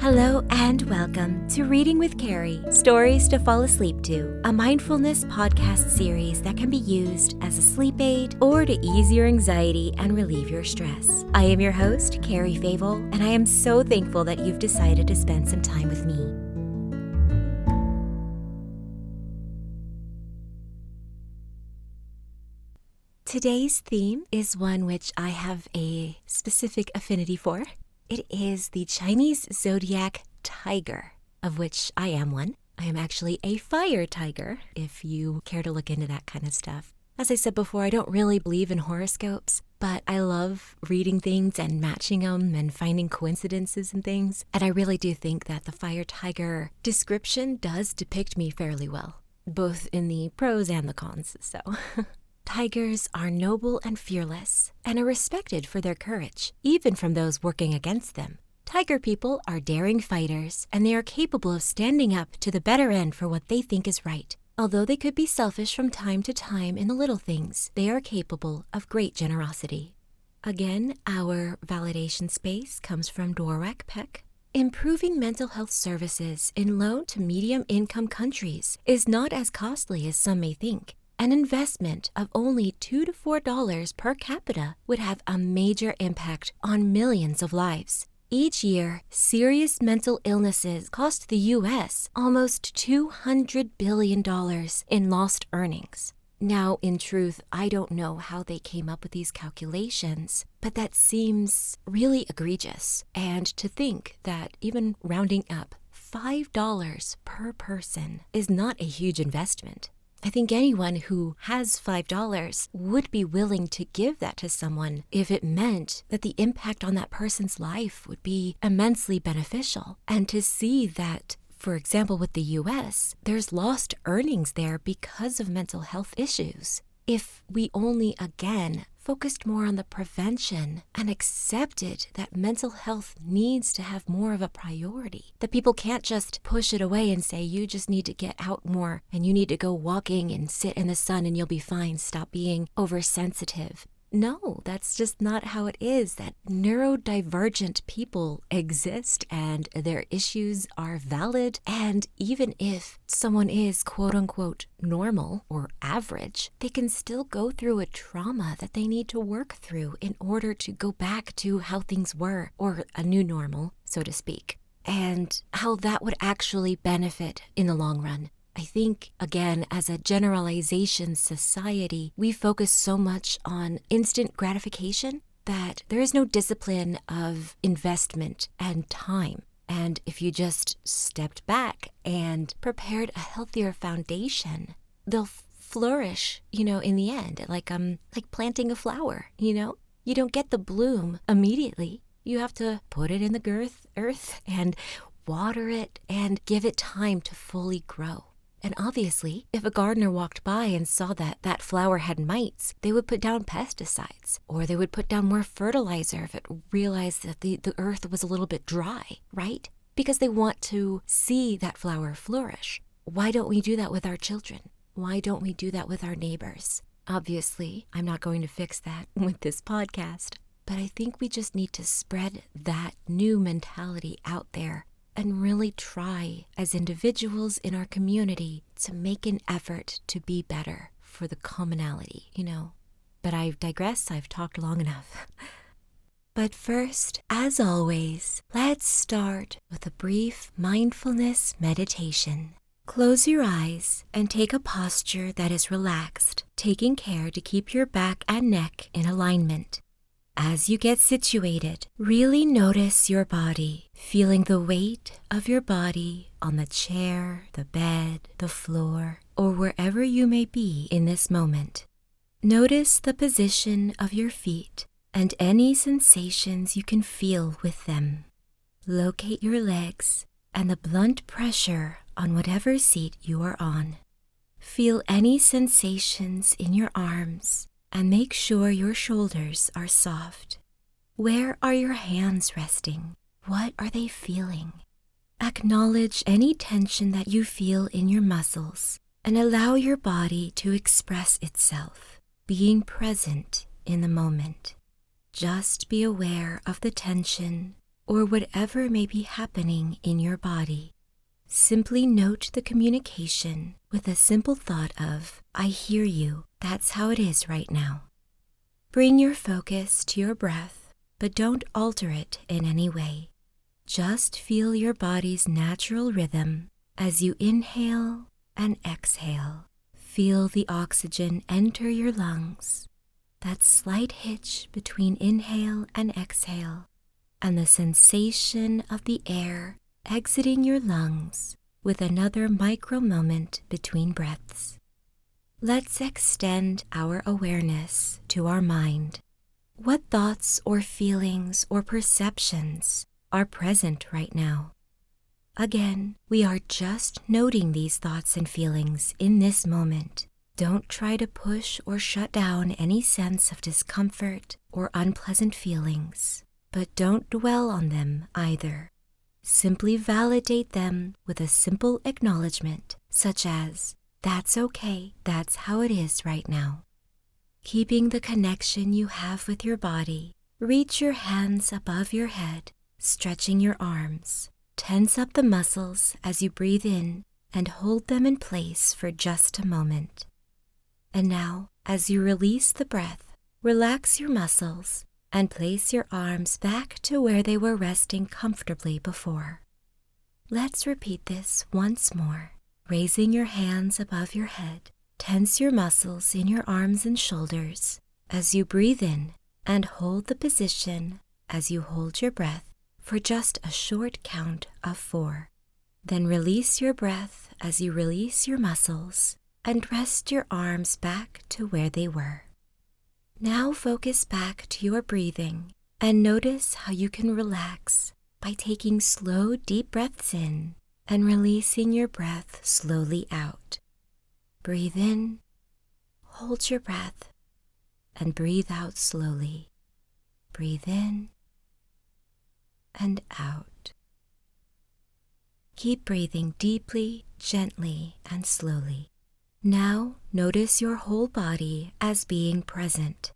Hello and welcome to Reading with Cari, Stories to Fall Asleep to, a mindfulness podcast series that can be used as a sleep aid or to ease your anxiety and relieve your stress. I am your host, Cari Favole, and I am so thankful that you've decided to spend some time with me. Today's theme is one which I have a specific affinity for. It is the Chinese zodiac tiger, of which I am one. I am actually a fire tiger, if you care to look into that kind of stuff. As I said before, I don't really believe in horoscopes, but I love reading things and matching them and finding coincidences and things. And I really do think that the fire tiger description does depict me fairly well, both in the pros and the cons, so... Tigers are noble and fearless, and are respected for their courage, even from those working against them. Tiger people are daring fighters, and they are capable of standing up to the better end for what they think is right. Although they could be selfish from time to time in the little things, they are capable of great generosity. Again, our validation space comes from Dworak-Peck. Improving mental health services in low to medium income countries is not as costly as some may think. An investment of only $2 to $4 per capita would have a major impact on millions of lives. Each year, serious mental illnesses cost the U.S. almost $200 billion in lost earnings. Now, in truth, I don't know how they came up with these calculations, but that seems really egregious. And to think that even rounding up $5 per person is not a huge investment. I think anyone who has $5 would be willing to give that to someone if it meant that the impact on that person's life would be immensely beneficial. And to see that, for example, with the US, there's lost earnings there because of mental health issues. If we only, again, focused more on the prevention and accepted that mental health needs to have more of a priority, that people can't just push it away and say, you just need to get out more and you need to go walking and sit in the sun and you'll be fine. Stop being oversensitive. No, that's just not how it is, that neurodivergent people exist and their issues are valid. And even if someone is quote unquote normal or average, they can still go through a trauma that they need to work through in order to go back to how things were, or a new normal, so to speak, and how that would actually benefit in the long run. I think, again, as a generalization society, we focus so much on instant gratification that there is no discipline of investment and time. And if you just stepped back and prepared a healthier foundation, they'll flourish, in the end, like planting a flower, You don't get the bloom immediately. You have to put it in the earth and water it and give it time to fully grow. And obviously, if a gardener walked by and saw that that flower had mites, they would put down pesticides, or they would put down more fertilizer if it realized that the earth was a little bit dry, right? Because they want to see that flower flourish. Why don't we do that with our children? Why don't we do that with our neighbors? Obviously, I'm not going to fix that with this podcast, but I think we just need to spread that new mentality out there and really try as individuals in our community to make an effort to be better for the commonality, But I've digressed, I've talked long enough. But first, as always, let's start with a brief mindfulness meditation. Close your eyes and take a posture that is relaxed, taking care to keep your back and neck in alignment. As you get situated, really notice your body, feeling the weight of your body on the chair, the bed, the floor, or wherever you may be in this moment. Notice the position of your feet and any sensations you can feel with them. Locate your legs and the blunt pressure on whatever seat you are on. Feel any sensations in your arms, and make sure your shoulders are soft. Where are your hands resting? What are they feeling? Acknowledge any tension that you feel in your muscles and allow your body to express itself, being present in the moment. Just be aware of the tension or whatever may be happening in your body. Simply note the communication with a simple thought of, I hear you, that's how it is right now. Bring your focus to your breath, but don't alter it in any way. Just feel your body's natural rhythm as you inhale and exhale. Feel the oxygen enter your lungs, that slight hitch between inhale and exhale, and the sensation of the air exiting your lungs with another micro moment between breaths. Let's extend our awareness to our mind. What thoughts or feelings or perceptions are present right now? Again, we are just noting these thoughts and feelings in this moment. Don't try to push or shut down any sense of discomfort or unpleasant feelings, but don't dwell on them either. Simply validate them with a simple acknowledgement, such as, that's okay, that's how it is right now. Keeping the connection you have with your body, reach your hands above your head, stretching your arms. Tense up the muscles as you breathe in and hold them in place for just a moment. And now, as you release the breath, relax your muscles and place your arms back to where they were resting comfortably before. Let's repeat this once more. Raising your hands above your head, tense your muscles in your arms and shoulders as you breathe in and hold the position as you hold your breath for just a short count of 4. Then release your breath as you release your muscles and rest your arms back to where they were. Now focus back to your breathing and notice how you can relax by taking slow, deep breaths in and releasing your breath slowly out. Breathe in, hold your breath, and breathe out slowly. Breathe in and out. Keep breathing deeply, gently, and slowly. Now notice your whole body as being present.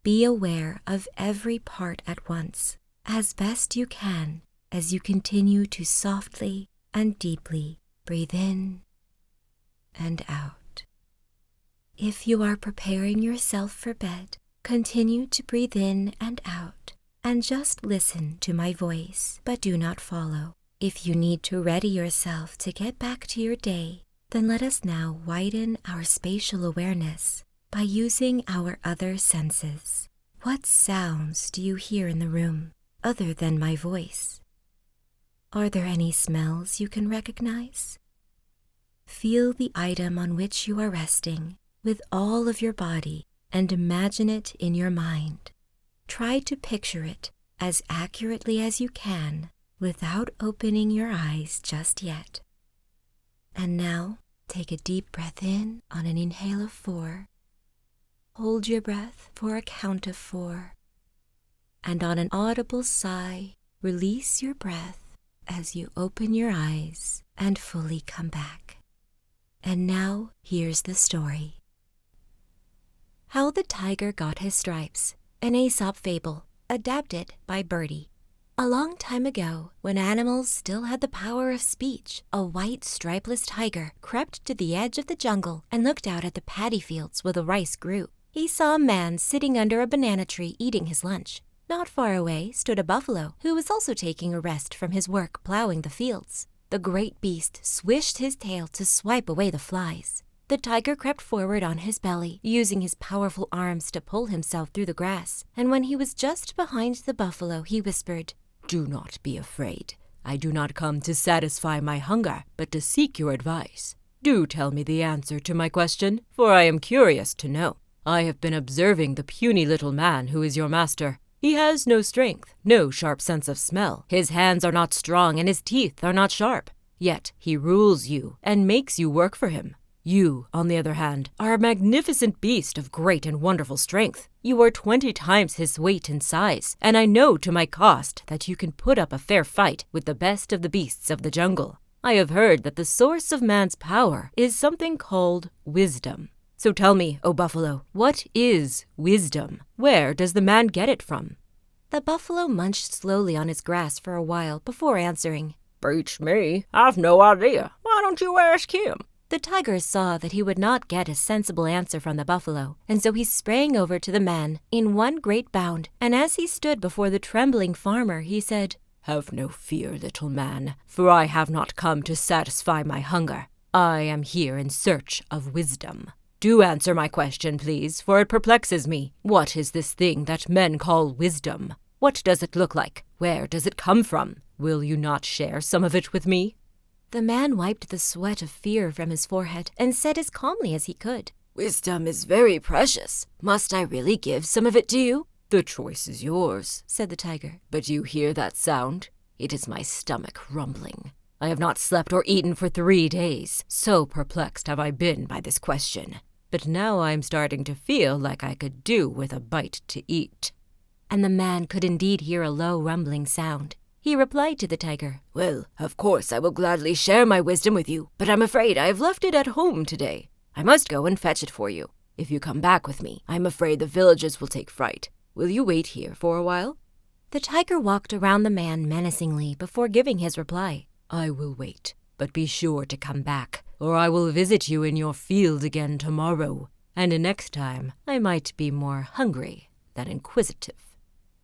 Be aware of every part at once, as best you can, as you continue to softly and deeply breathe in and out. If you are preparing yourself for bed, continue to breathe in and out, and just listen to my voice, but do not follow. If you need to ready yourself to get back to your day, then let us now widen our spatial awareness by using our other senses. What sounds do you hear in the room other than my voice? Are there any smells you can recognize? Feel the item on which you are resting with all of your body and imagine it in your mind. Try to picture it as accurately as you can without opening your eyes just yet. And now, take a deep breath in on an inhale of 4. Hold your breath for a count of 4. And on an audible sigh, release your breath as you open your eyes and fully come back. And now, here's the story. How the Tiger Got His Stripes, an Aesop fable, adapted by Birdie. A long time ago, when animals still had the power of speech, a white stripeless tiger crept to the edge of the jungle and looked out at the paddy fields where the rice grew. He saw a man sitting under a banana tree eating his lunch. Not far away stood a buffalo who was also taking a rest from his work plowing the fields. The great beast swished his tail to swipe away the flies. The tiger crept forward on his belly, using his powerful arms to pull himself through the grass, and when he was just behind the buffalo, he whispered, "Do not be afraid. I do not come to satisfy my hunger, but to seek your advice. Do tell me the answer to my question, for I am curious to know. I have been observing the puny little man who is your master. He has no strength, no sharp sense of smell. His hands are not strong and his teeth are not sharp. Yet he rules you and makes you work for him. You, on the other hand, are a magnificent beast of great and wonderful strength. You are 20 times his weight in size, and I know to my cost that you can put up a fair fight with the best of the beasts of the jungle. I have heard that the source of man's power is something called wisdom. So tell me, O buffalo, what is wisdom? Where does the man get it from?" The buffalo munched slowly on his grass for a while before answering. Beats me. I've no idea. Why don't you ask him? The tiger saw that he would not get a sensible answer from the buffalo, and so he sprang over to the man in one great bound, and as he stood before the trembling farmer, he said, Have no fear, little man, for I have not come to satisfy my hunger. I am here in search of wisdom. Do answer my question, please, for it perplexes me. What is this thing that men call wisdom? What does it look like? Where does it come from? Will you not share some of it with me? The man wiped the sweat of fear from his forehead and said as calmly as he could, Wisdom is very precious. Must I really give some of it to you? The choice is yours, said the tiger. But you hear that sound? It is my stomach rumbling. I have not slept or eaten for 3 days. So perplexed have I been by this question. But now I am starting to feel like I could do with a bite to eat. And the man could indeed hear a low rumbling sound. He replied to the tiger, Well, of course I will gladly share my wisdom with you, but I'm afraid I have left it at home today. I must go and fetch it for you. If you come back with me, I'm afraid the villagers will take fright. Will you wait here for a while? The tiger walked around the man menacingly before giving his reply. I will wait, but be sure to come back, or I will visit you in your field again tomorrow, and next time I might be more hungry than inquisitive.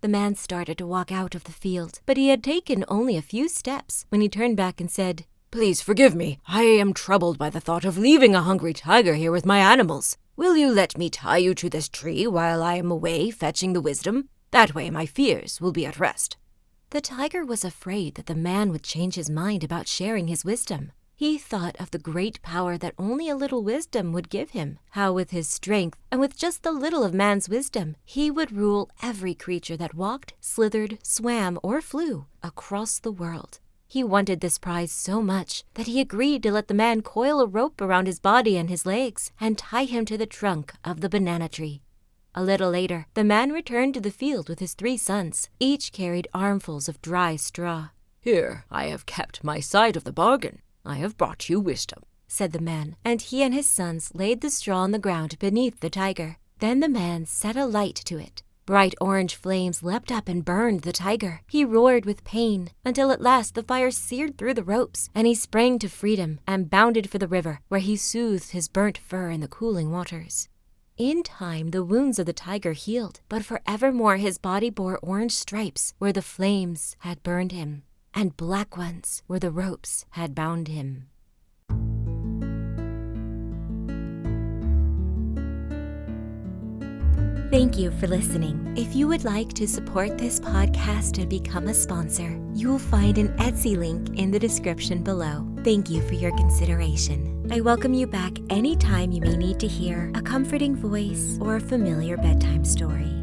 The man started to walk out of the field, but he had taken only a few steps when he turned back and said, Please forgive me. I am troubled by the thought of leaving a hungry tiger here with my animals. Will you let me tie you to this tree while I am away fetching the wisdom? That way my fears will be at rest. The tiger was afraid that the man would change his mind about sharing his wisdom. He thought of the great power that only a little wisdom would give him, how with his strength and with just a little of man's wisdom, he would rule every creature that walked, slithered, swam, or flew across the world. He wanted this prize so much that he agreed to let the man coil a rope around his body and his legs and tie him to the trunk of the banana tree. A little later, the man returned to the field with his 3 sons. Each carried armfuls of dry straw. Here, I have kept my side of the bargain. I have brought you wisdom, said the man, and he and his sons laid the straw on the ground beneath the tiger. Then the man set a light to it. Bright orange flames leapt up and burned the tiger. He roared with pain until at last the fire seared through the ropes, and he sprang to freedom and bounded for the river, where he soothed his burnt fur in the cooling waters. In time, the wounds of the tiger healed, but forevermore his body bore orange stripes where the flames had burned him, and black ones where the ropes had bound him. Thank you for listening. If you would like to support this podcast and become a sponsor, you will find an Etsy link in the description below. Thank you for your consideration. I welcome you back anytime you may need to hear a comforting voice or a familiar bedtime story.